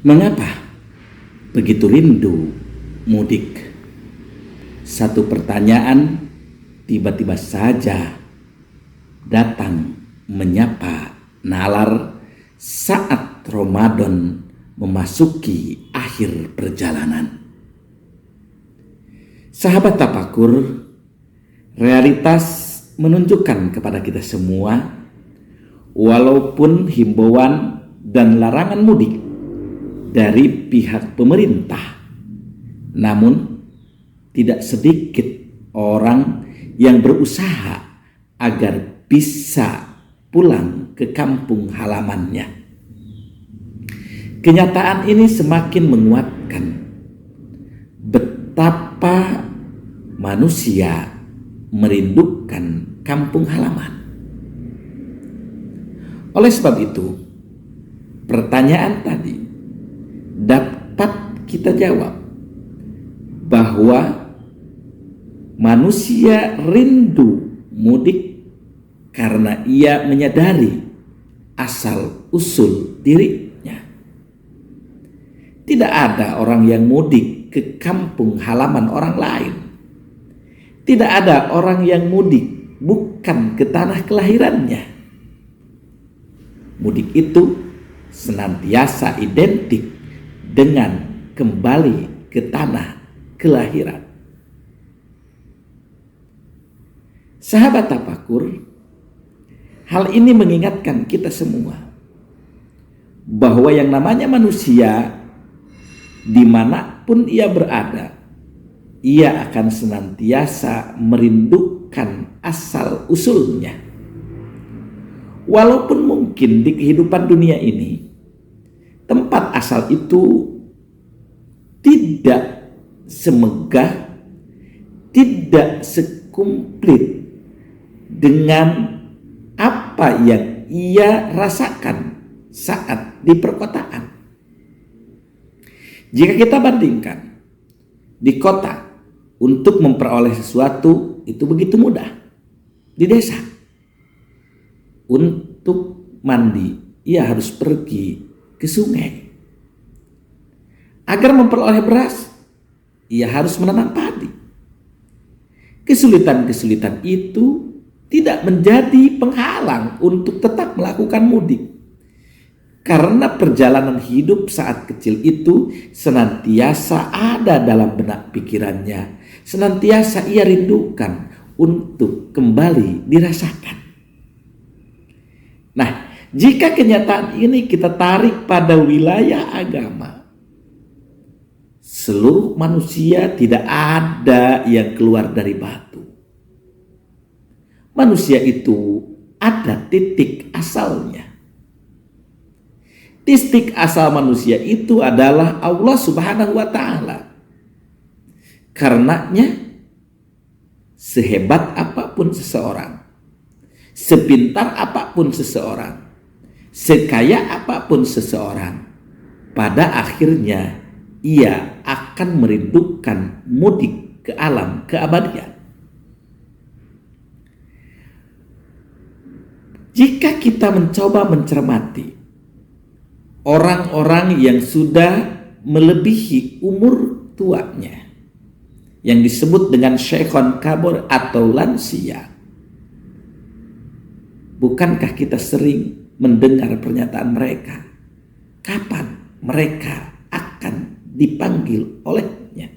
Mengapa begitu rindu mudik? Satu pertanyaan tiba-tiba saja datang menyapa nalar saat Ramadan memasuki akhir perjalanan. Sahabat Tafakur, realitas menunjukkan kepada kita semua, walaupun himbauan dan larangan mudik dari pihak pemerintah, namun tidak sedikit orang yang berusaha agar bisa pulang ke kampung halamannya. Kenyataan ini semakin menguatkan betapa manusia merindukan kampung halaman. Oleh sebab itu, pertanyaan tadi dapat kita jawab bahwa manusia rindu mudik karena ia menyadari asal usul dirinya. Tidak ada orang yang mudik ke kampung halaman orang lain. Tidak ada orang yang mudik bukan ke tanah kelahirannya. Mudik itu senantiasa identik dengan kembali ke tanah kelahiran. Sahabat Tafakur, hal ini mengingatkan kita semua bahwa yang namanya manusia, dimanapun ia berada, ia akan senantiasa merindukan asal usulnya. Walaupun mungkin di kehidupan dunia ini tempat asal itu tidak semegah, tidak sekumplit dengan apa yang ia rasakan saat di perkotaan. Jika kita bandingkan, di kota untuk memperoleh sesuatu itu begitu mudah. Di desa, untuk mandi ia harus pergi ke sungai. Agar memperoleh beras, ia harus menanam padi. Kesulitan-kesulitan itu tidak menjadi penghalang untuk tetap melakukan mudik. Karena perjalanan hidup saat kecil itu senantiasa ada dalam benak pikirannya. Senantiasa ia rindukan untuk kembali dirasakan. Nah, jika kenyataan ini kita tarik pada wilayah agama, seluruh manusia tidak ada yang keluar dari batu. Manusia itu ada titik asalnya. Titik asal manusia itu adalah Allah Subhanahu wa Ta'ala. Karenanya, sehebat apapun seseorang, sepintar apapun seseorang, sekaya apapun seseorang, pada akhirnya ia akan merindukan mudik ke alam keabadian. Jika kita mencoba mencermati orang-orang yang sudah melebihi umur tuanya, yang disebut dengan syekhon kabur atau lansia, bukankah kita sering mendengar pernyataan mereka? Kapan mereka akan dipanggil olehnya?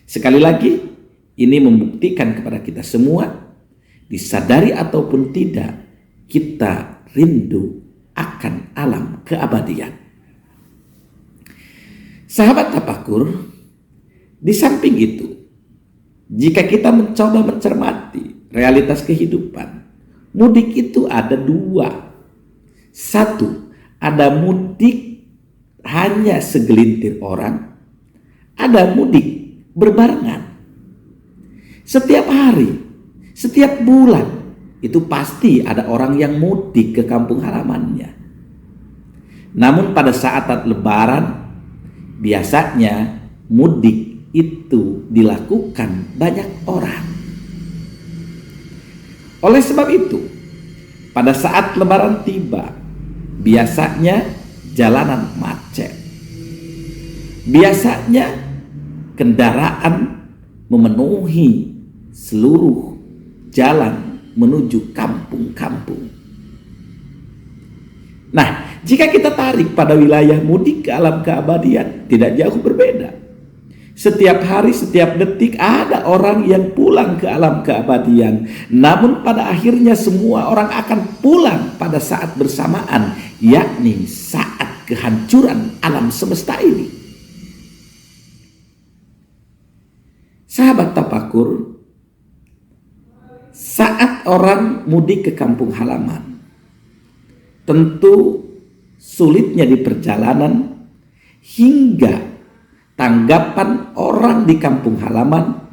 Sekali lagi, ini membuktikan kepada kita semua, disadari ataupun tidak, kita rindu akan alam keabadian. Sahabat Tafakur, di samping itu, jika kita mencoba mencermati realitas kehidupan, mudik itu ada dua. Satu, ada mudik hanya segelintir orang, ada mudik berbarengan. Setiap hari, setiap bulan, itu pasti ada orang yang mudik ke kampung halamannya. Namun pada saat Lebaran, biasanya mudik itu dilakukan banyak orang. Oleh sebab itu, pada saat Lebaran tiba, biasanya jalanan macet. Biasanya kendaraan memenuhi seluruh jalan menuju kampung-kampung. Nah, jika kita tarik pada wilayah mudik ke alam keabadian, tidak jauh berbeda. Setiap hari, setiap detik ada orang yang pulang ke alam keabadian. Namun pada akhirnya semua orang akan pulang pada saat bersamaan, yakni saat kehancuran alam semesta ini. Sahabat tafakur, saat orang mudik ke kampung halaman, tentu sulitnya di perjalanan hingga tanggapan orang di kampung halaman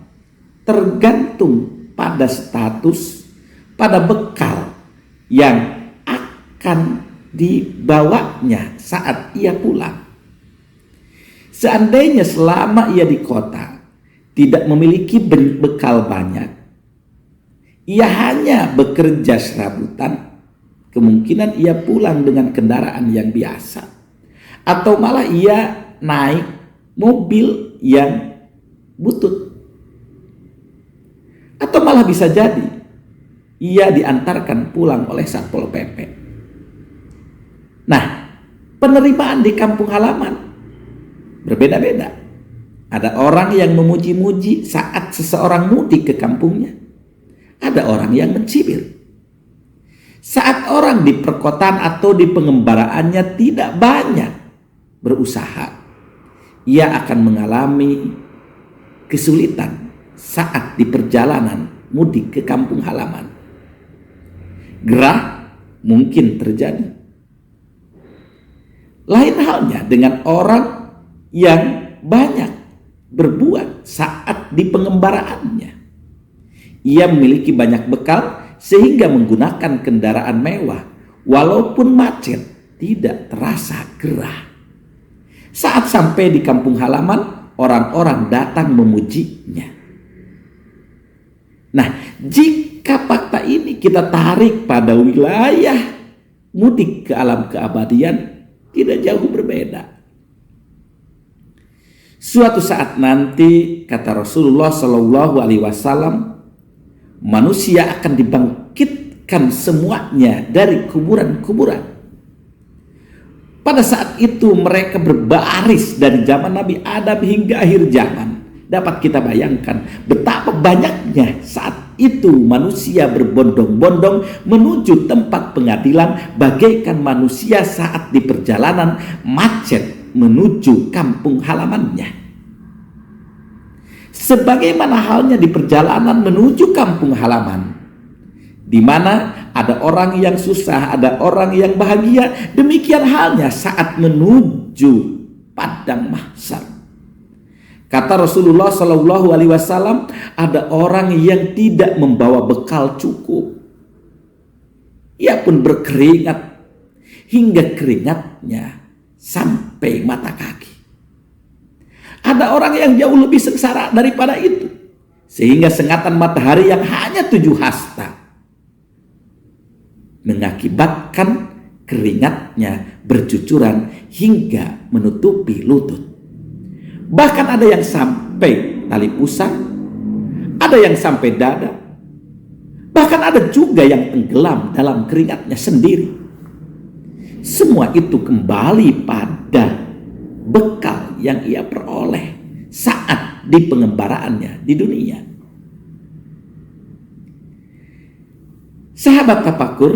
tergantung pada status, pada bekal yang akan dibawanya saat ia pulang. Seandainya selama ia di kota tidak memiliki bekal banyak, ia hanya bekerja serabutan, kemungkinan ia pulang dengan kendaraan yang biasa, atau malah ia naik mobil yang butut, atau malah bisa jadi ia diantarkan pulang oleh Satpol PP. Nah, penerimaan di kampung halaman berbeda-beda. Ada orang yang memuji-muji saat seseorang mudik ke kampungnya. Ada orang yang mencibir. Saat orang di perkotaan atau di pengembaraannya tidak banyak berusaha, ia akan mengalami kesulitan saat di perjalanan mudik ke kampung halaman. Gerah mungkin terjadi. Lain halnya dengan orang yang banyak berbuat saat di pengembaraannya. Ia memiliki banyak bekal sehingga menggunakan kendaraan mewah, walaupun macet tidak terasa gerah. Saat sampai di kampung halaman, orang-orang datang memujinya. Nah, jika fakta ini kita tarik pada wilayah mudik ke alam keabadian, tidak jauh berbeda. Suatu saat nanti, kata Rasulullah Shallallahu Alaihi Wasallam, manusia akan dibangkitkan semuanya dari kuburan-kuburan. Pada saat itu mereka berbaris dari zaman Nabi Adam hingga akhir zaman. Dapat kita bayangkan betapa banyaknya saat itu manusia berbondong-bondong menuju tempat pengadilan, bagaikan manusia saat di perjalanan macet menuju kampung halamannya. Sebagaimana halnya di perjalanan menuju kampung halaman, di mana ada orang yang susah, ada orang yang bahagia, demikian halnya saat menuju padang mahsyar. Kata Rasulullah Shallallahu Alaihi Wasallam, ada orang yang tidak membawa bekal cukup. Ia pun berkeringat hingga keringatnya sampai mata kaki. Ada orang yang jauh lebih sengsara daripada itu, sehingga sengatan matahari yang hanya 7 hasta mengakibatkan keringatnya bercucuran hingga menutupi lutut. Bahkan ada yang sampai tali pusar, ada yang sampai dada, bahkan ada juga yang tenggelam dalam keringatnya sendiri. Semua itu kembali pada bekal yang ia peroleh saat di pengembaraannya di dunia. Sahabat tafakur,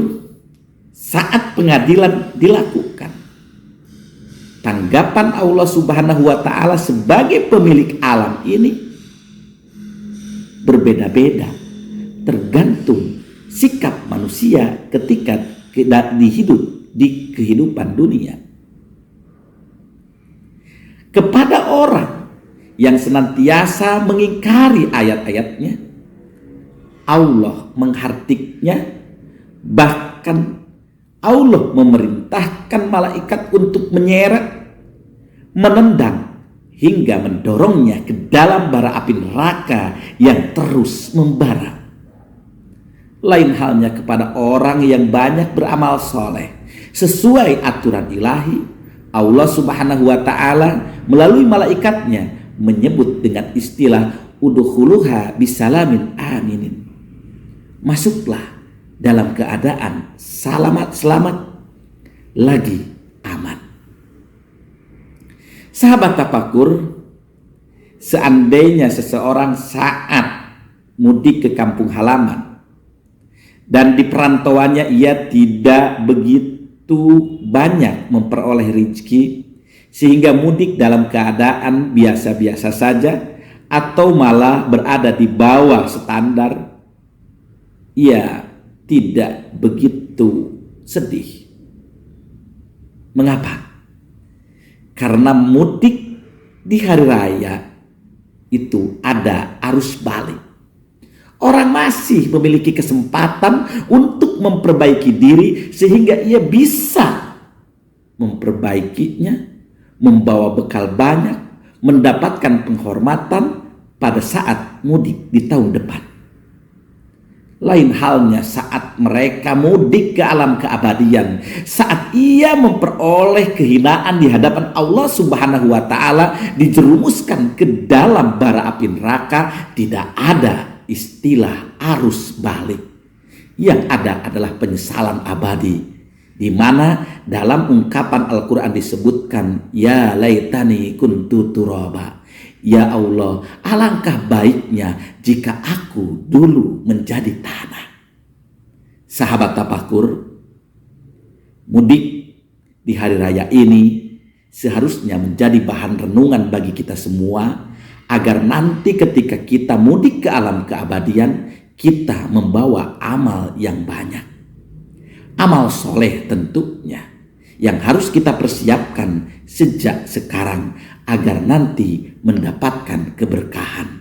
saat pengadilan dilakukan, tanggapan Allah Subhanahu wa Ta'ala sebagai pemilik alam ini berbeda-beda, tergantung sikap manusia ketika hidup di kehidupan dunia. Kepada orang yang senantiasa mengingkari ayat-ayatnya, Allah menghartiknya, bahkan Allah memerintahkan malaikat untuk menyeret, menendang, hingga mendorongnya ke dalam bara api neraka yang terus membara. Lain halnya kepada orang yang banyak beramal soleh sesuai aturan ilahi, Allah Subhanahu wa ta'ala melalui malaikatnya menyebut dengan istilah udkhuluha bisalamin aminin. Masuklah dalam keadaan selamat lagi aman. Sahabat tafakur, seandainya seseorang saat mudik ke kampung halaman dan di perantauannya ia tidak begitu banyak memperoleh rezeki sehingga mudik dalam keadaan biasa-biasa saja atau malah berada di bawah standar, ia tidak begitu sedih. Mengapa? Karena mudik di hari raya itu ada arus balik. Orang masih memiliki kesempatan untuk memperbaiki diri sehingga ia bisa memperbaikinya, membawa bekal banyak, mendapatkan penghormatan pada saat mudik di tahun depan. Lain halnya saat mereka mudik ke alam keabadian, saat ia memperoleh kehinaan di hadapan Allah Subhanahu wa ta'ala, dijerumuskan ke dalam bara api neraka. Tidak ada istilah arus balik. Yang ada adalah penyesalan abadi, di mana dalam ungkapan Al-Quran disebutkan, ya laitani kuntu turaba. Ya Allah, alangkah baiknya jika aku dulu menjadi tanah. Sahabat tafakur, mudik di hari raya ini seharusnya menjadi bahan renungan bagi kita semua, agar nanti ketika kita mudik ke alam keabadian, kita membawa amal yang banyak. Amal soleh tentunya, yang harus kita persiapkan sejak sekarang agar nanti mendapatkan keberkahan.